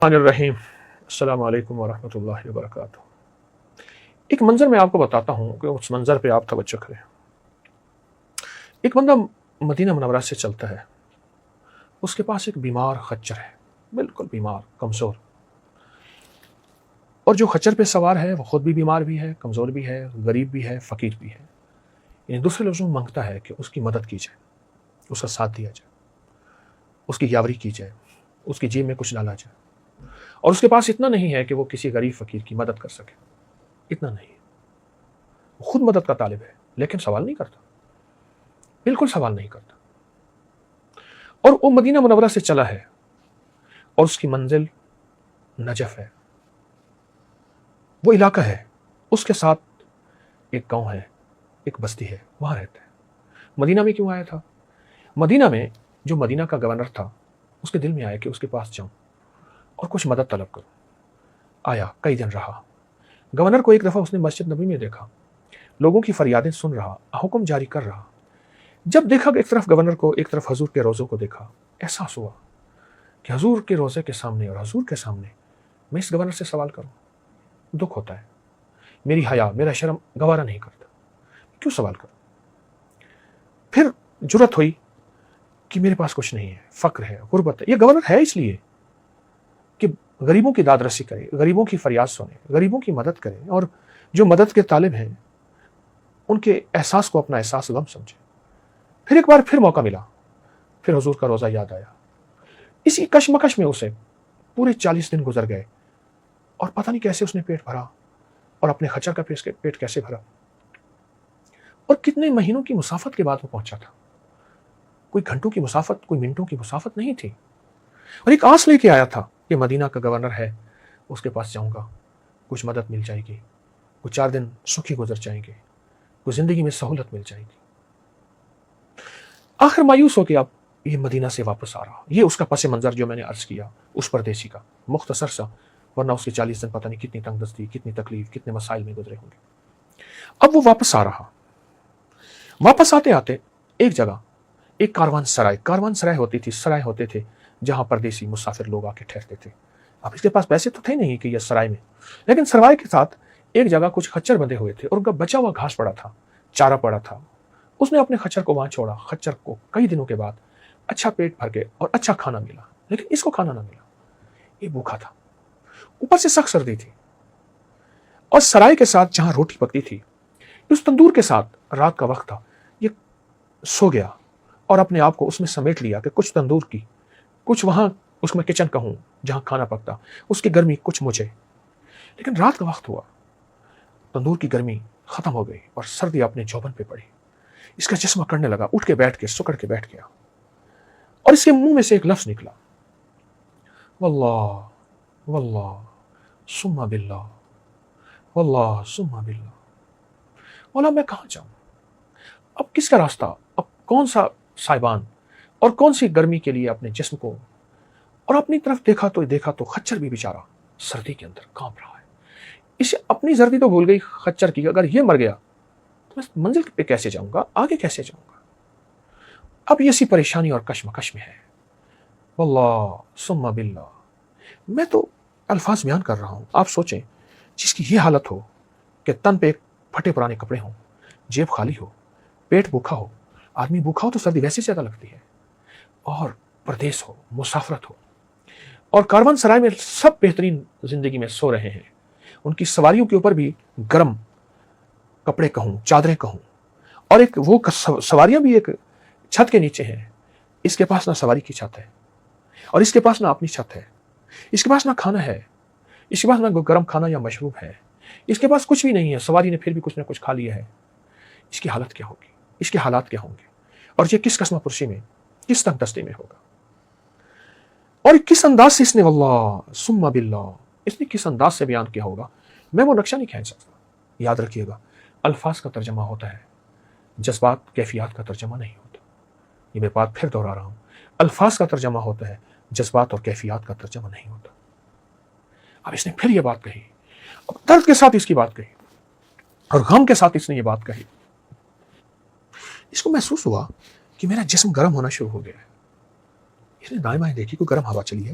الرحیم السلام علیکم ورحمۃ اللہ وبرکاتہ۔ ایک منظر میں آپ کو بتاتا ہوں کہ اس منظر پہ آپ توجہ کریں۔ ایک بندہ مدینہ منورہ سے چلتا ہے، اس کے پاس ایک بیمار خچر ہے، بالکل بیمار، کمزور، اور جو خچر پہ سوار ہے وہ خود بھی بیمار بھی ہے، کمزور بھی ہے، غریب بھی ہے، فقیر بھی ہے۔ یعنی دوسرے لفظوں میں مانگتا ہے کہ اس کی مدد کی جائے، اس کا ساتھ دیا جائے، اس کی یاوری کی جائے، اس کی جیب میں کچھ ڈالا جائے۔ اور اس کے پاس اتنا نہیں ہے کہ وہ کسی غریب فقیر کی مدد کر سکے، اتنا نہیں ہے۔ وہ خود مدد کا طالب ہے لیکن سوال نہیں کرتا، بالکل سوال نہیں کرتا۔ اور وہ مدینہ منورہ سے چلا ہے اور اس کی منزل نجف ہے، وہ علاقہ ہے، اس کے ساتھ ایک گاؤں ہے، ایک بستی ہے، وہاں رہتا ہے۔ مدینہ میں کیوں آیا تھا؟ مدینہ میں جو مدینہ کا گورنر تھا، اس کے دل میں آیا کہ اس کے پاس جاؤں اور کچھ مدد طلب کروں۔ آیا، کئی دن رہا۔ گورنر کو ایک دفعہ اس نے مسجد نبی میں دیکھا، لوگوں کی فریادیں سن رہا، حکم جاری کر رہا۔ جب دیکھا کہ ایک طرف گورنر کو، ایک طرف حضور کے روضوں کو دیکھا، احساس ہوا کہ حضور کے روضے کے سامنے اور حضور کے سامنے میں اس گورنر سے سوال کروں، دکھ ہوتا ہے، میری حیا، میرا شرم گوارا نہیں کرتا، کیوں سوال کروں؟ پھر جرت ہوئی کہ میرے پاس کچھ نہیں ہے، فقر ہے، غربت ہے۔ یہ گورنر ہے اس لیے کہ غریبوں کی داد رسی کرے، غریبوں کی فریاد سنے، غریبوں کی مدد کرے، اور جو مدد کے طالب ہیں ان کے احساس کو اپنا احساس غم سمجھے۔ پھر ایک بار پھر موقع ملا، پھر حضور کا روزہ یاد آیا۔ اسی کشمکش میں اسے پورے 40 دن گزر گئے، اور پتہ نہیں کیسے اس نے پیٹ بھرا، اور اپنے خچر کا پیٹ کیسے بھرا، اور کتنے مہینوں کی مسافت کے بعد وہ پہنچا تھا۔ کوئی گھنٹوں کی مسافت، کوئی منٹوں کی مسافت نہیں تھی، اور ایک آس لے کے آیا تھا کہ مدینہ کا گورنر ہے، اس کے پاس جاؤں گا، کچھ مدد مل جائے گی، کچھ 4 دن سکھی گزر جائیں گے، کچھ زندگی میں سہولت مل جائے گی۔ آخر مایوس ہو کے اب یہ مدینہ سے واپس آ رہا۔ یہ اس کا پس منظر جو میں نے عرض کیا اس پردیسی کا، مختصر سا، ورنہ اس کے 40 دن پتہ نہیں کتنی تنگ دستی، کتنی تکلیف، کتنے مسائل میں گزرے ہوں گے۔ اب وہ واپس آ رہا، واپس آتے آتے ایک جگہ ایک کاروان سرائے ہوتی تھی، سرائے ہوتے تھے جہاں پردیسی مسافر لوگ آ کے ٹھہرتے تھے۔ اب اس کے پاس پیسے تو تھے نہیں کہ یہ سرائے میں، لیکن سرائے کے ساتھ ایک جگہ کچھ خچر بندھے ہوئے تھے، اور ان کا بچا ہوا گھاس پڑا تھا، چارہ پڑا تھا۔ اس نے اپنے خچر کو وہاں چھوڑا۔ خچر کو کئی دنوں کے بعد اچھا پیٹ بھر کے اور اچھا کھانا ملا، لیکن اس کو کھانا نہ ملا، یہ بھوکا تھا، اوپر سے سخت سردی تھی، اور سرائے کے ساتھ جہاں روٹی پکتی تھی، اس تندور کے ساتھ رات کا وقت تھا، یہ سو گیا اور اپنے آپ کو اس میں سمیٹ لیا کہ کچھ تندور کی، کچھ وہاں اس میں کچن کا ہوں جہاں کھانا پکتا، اس کی گرمی کچھ مجھے۔ لیکن رات کا وقت ہوا، تندور کی گرمی ختم ہو گئی اور سردی اپنے جوبن پہ پڑی۔ اس کا جسم کرنے لگا، اٹھ کے بیٹھ کے سکڑ کے بیٹھ گیا، اور اس کے منہ میں سے ایک لفظ نکلا، واللہ واللہ ثم باللہ، واللہ ثم باللہ۔ مولا میں کہاں جاؤں؟ اب کس کا راستہ، اب کون سا سائبان اور کون سی گرمی کے لیے اپنے جسم کو، اور اپنی طرف دیکھا تو خچر بھی بیچارہ سردی کے اندر کانپ رہا ہے۔ اسے اپنی سردی تو بھول گئی خچر کی، اگر یہ مر گیا تو میں منزل پہ کیسے جاؤں گا، آگے کیسے جاؤں گا؟ اب یہ اسی پریشانی اور کشمکش میں ہے۔ واللہ ثم باللہ، میں تو الفاظ بیان کر رہا ہوں، آپ سوچیں جس کی یہ حالت ہو کہ تن پہ پھٹے پرانے کپڑے ہوں، جیب خالی ہو، پیٹ بھوکا ہو۔ آدمی بھوکا ہو تو سردی ویسے زیادہ لگتی ہے، اور پردیس ہو، مسافرت ہو، اور کاروان سرائے میں سب بہترین زندگی میں سو رہے ہیں، ان کی سواریوں کے اوپر بھی گرم کپڑے کہوں، چادریں کہوں، اور ایک وہ سواریاں بھی ایک چھت کے نیچے ہیں۔ اس کے پاس نہ سواری کی چھت ہے، اور اس کے پاس نہ اپنی چھت ہے، اس کے پاس نہ کھانا ہے، اس کے پاس نہ گرم کھانا یا مشروب ہے، اس کے پاس کچھ بھی نہیں ہے۔ سواری نے پھر بھی کچھ نہ کچھ کھا لیا ہے۔ اس کی حالت کیا ہوگی، اس کے حالات کیا ہوں گے، اور یہ کس قسمہ پرسی میں، کس تنگ دستے میں ہوگا، اور کس انداز سے اس نے واللہ ثم باللہ، اس نے کس انداز سے بیان کیا ہوگا، میں وہ نقشہ نہیں کھینچ سکتا۔ یاد رکھیے گا، الفاظ کا ترجمہ ہوتا ہے، جذبات کیفیات کا ترجمہ نہیں ہوتا۔ یہ میں بات پھر دہرا رہا ہوں، الفاظ کا ترجمہ ہوتا ہے، جذبات اور کیفیات کا ترجمہ نہیں ہوتا۔ اب اس نے پھر یہ بات کہی، اب درد کے ساتھ اس کی بات کہی، اور غم کے ساتھ اس نے یہ بات کہی۔ اس کو محسوس ہوا کہ میرا جسم گرم ہونا شروع ہو گیا ہے۔ اس نے دائیں بائیں دیکھی، کوئی گرم ہوا چلی ہے،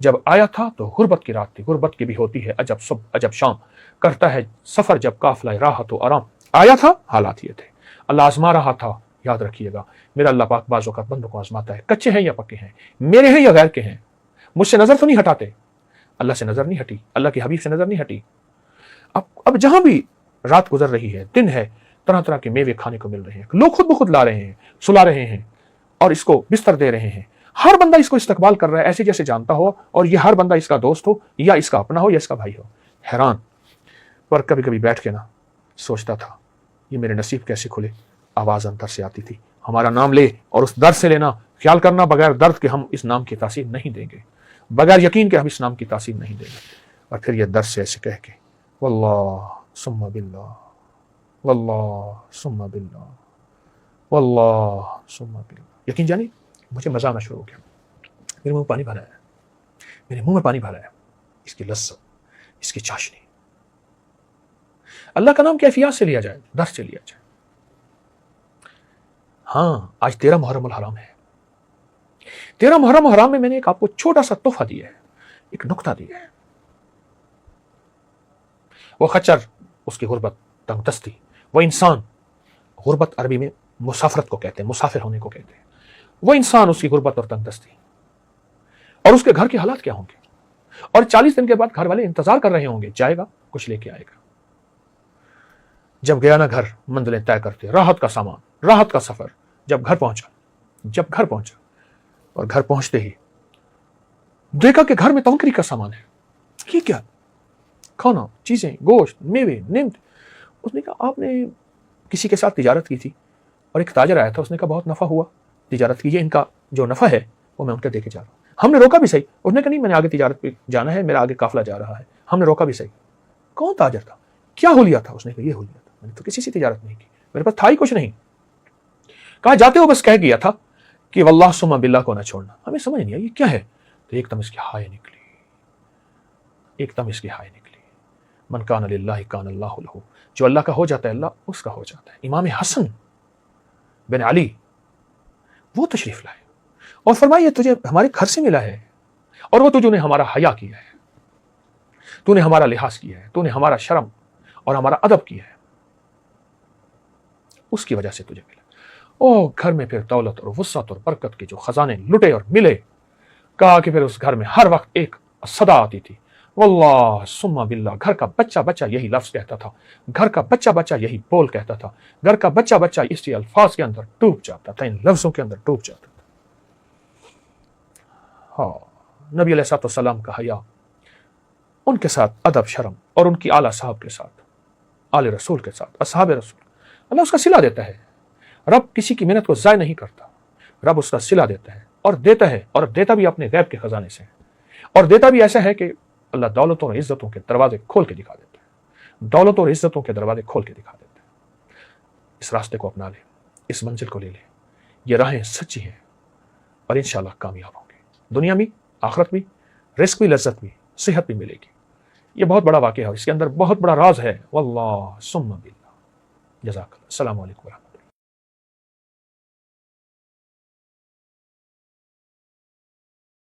جب آیا تھا تو غربت کی رات تھی، غربت کی بھی ہوتی ہے عجب صبح عجب شام، کرتا ہے سفر جب قافلہ راحت و آرام۔ آیا تھا حالات یہ تھے، اللہ آزما رہا تھا، یاد رکھیے گا میرا اللہ پاک بعض اوقات بندوں کو آزماتا ہے، کچے ہیں یا پکے ہیں، میرے ہیں یا غیر کے ہیں، مجھ سے نظر تو نہیں ہٹاتے، اللہ سے نظر نہیں ہٹی، اللہ کے حبیب سے نظر نہیں ہٹی۔ اب جہاں بھی رات گزر رہی ہے، دن ہے، طرح طرح کے میوے کھانے کو مل رہے ہیں، لوگ خود بخود لا رہے ہیں، سلا رہے ہیں اور اس کو بستر دے رہے ہیں، ہر بندہ اس کو استقبال کر رہا ہے ایسے جیسے جانتا ہو، اور یہ ہر بندہ اس کا دوست ہو یا اس کا اپنا ہو یا اس کا بھائی ہو۔ حیران، پر کبھی کبھی بیٹھ کے نا سوچتا تھا یہ میرے نصیب کیسے کھلے۔ آواز اندر سے آتی تھی، ہمارا نام لے اور اس درد سے لینا، خیال کرنا بغیر درد کے ہم اس نام کی تاثیر نہیں دیں گے، بغیر یقین کے ہم اس نام کی تاثیر نہیں دیں گے۔ اور پھر یہ درد سے ایسے کہہ کے واللہ ثم باللہ، واللہ ثم باللہ، واللہ ثم باللہ، یقین جانی مجھے مزہ آنا شروع ہو گیا، میرے منہ میں پانی بھرا ہے، میرے منہ میں پانی بھرا ہے، اس کی لذت، اس کی چاشنی۔ اللہ کا نام کیفیات سے لیا جائے، درد سے لیا جائے۔ ہاں آج 13 محرم الحرام ہے، 13 محرم الحرام میں میں نے ایک آپ کو چھوٹا سا تحفہ دیا ہے، ایک نکتہ دیا ہے۔ وہ خچر، اس کی غربت، تنگ دستی، وہ انسان، غربت عربی میں مسافرت کو کہتے ہیں، مسافر ہونے کو کہتے ہیں، وہ انسان، اس کی غربت اور تنگ دستی، اور اس کے گھر کے حالات کیا ہوں گے، اور 40 دن کے بعد گھر والے انتظار کر رہے ہوں گے، جائے گا کچھ لے کے آئے گا۔ جب گیا نا گھر، منزلیں طے کرتے، راحت کا سامان، راحت کا سفر، جب گھر پہنچا اور گھر پہنچتے ہی دیکھا کہ گھر میں تنکری کا سامان ہے۔ یہ کیا؟ کھانا، چیزیں، گوشت، میوے، نمت۔ اس نے کہا آپ نے کسی کے ساتھ تجارت کی تھی اور ایک تاجر آیا تھا، اس نے کہا بہت نفع ہوا تجارت کی، یہ ان کا جو نفع ہے وہ میں ان کے دے کے جا رہا ہوں۔ ہم نے روکا بھی صحیح، اس نے کہا نہیں میں نے آگے تجارت پہ جانا ہے، میرا آگے قافلہ جا رہا ہے، ہم نے روکا بھی صحیح۔ کون تاجر تھا؟ کیا حلیہ تھا؟ اس نے کہا یہ حلیہ تھا، میں نے تو کسی سے تجارت نہیں کی، میرے پاس تھا ہی کچھ نہیں۔ کہا جاتے ہو بس کہہ گیا تھا کہ واللہ ثم باللہ کو نہ چھوڑنا۔ ہمیں سمجھ نہیں آئی یہ کیا ہے، تو ایک دم اس کی ہائے نکلی، ایک دم اس کی ہائے نکلی، من کان للہ کان اللہ لہ، جو اللہ کا ہو جاتا ہے اللہ اس کا ہو جاتا ہے۔ امام حسن بن علی وہ تشریف لائے اور فرمائیے تجھے ہمارے گھر سے ملا ہے، اور وہ تجھے نے ہمارا حیا کیا ہے، تو نے ہمارا لحاظ کیا ہے، تو نے ہمارا شرم اور ہمارا ادب کیا ہے، اس کی وجہ سے تجھے ملا۔ او گھر میں پھر دولت اور وسعت اور برکت کے جو خزانے لٹے اور ملے۔ کہا کہ پھر اس گھر میں ہر وقت ایک صدا آتی تھی، واللہ ثم باللہ، گھر کا بچہ بچہ یہی لفظ کہتا تھا، گھر کا بچہ بچہ یہی بول کہتا تھا، گھر کا بچہ بچہ اسی الفاظ کے اندر ڈوب جاتا تھا، ان لفظوں کے اندر ڈوب جاتا تھا۔ ہاں نبی علیہ الصلوۃ والسلام کا حیا، ان کے ساتھ ادب شرم، اور ان کی اعلیٰ صاحب کے ساتھ، آل رسول کے ساتھ، اصحاب رسول، اللہ اس کا صلہ دیتا ہے۔ رب کسی کی محنت کو ضائع نہیں کرتا، رب اس کا صلہ دیتا ہے اور دیتا ہے، اور دیتا بھی اپنے غیب کے خزانے سے، اور دیتا بھی ایسا ہے کہ اللہ دولتوں اور عزتوں کے دروازے کھول کے دکھا دیتا ہے، دولتوں اور عزتوں کے دروازے کھول کے دکھا دیتا ہے۔ اس راستے کو اپنا لے، اس منزل کو لے لے، یہ راہیں سچی ہیں اور انشاءاللہ کامیاب ہوں گے، دنیا میں آخرت میں، رزق بھی، لذت بھی، صحت بھی ملے گی۔ یہ بہت بڑا واقعہ ہے، اس کے اندر بہت بڑا راز ہے۔ واللہ ثم باللہ۔ جزاک اللہ، السلام علیکم ورحمۃ اللہ۔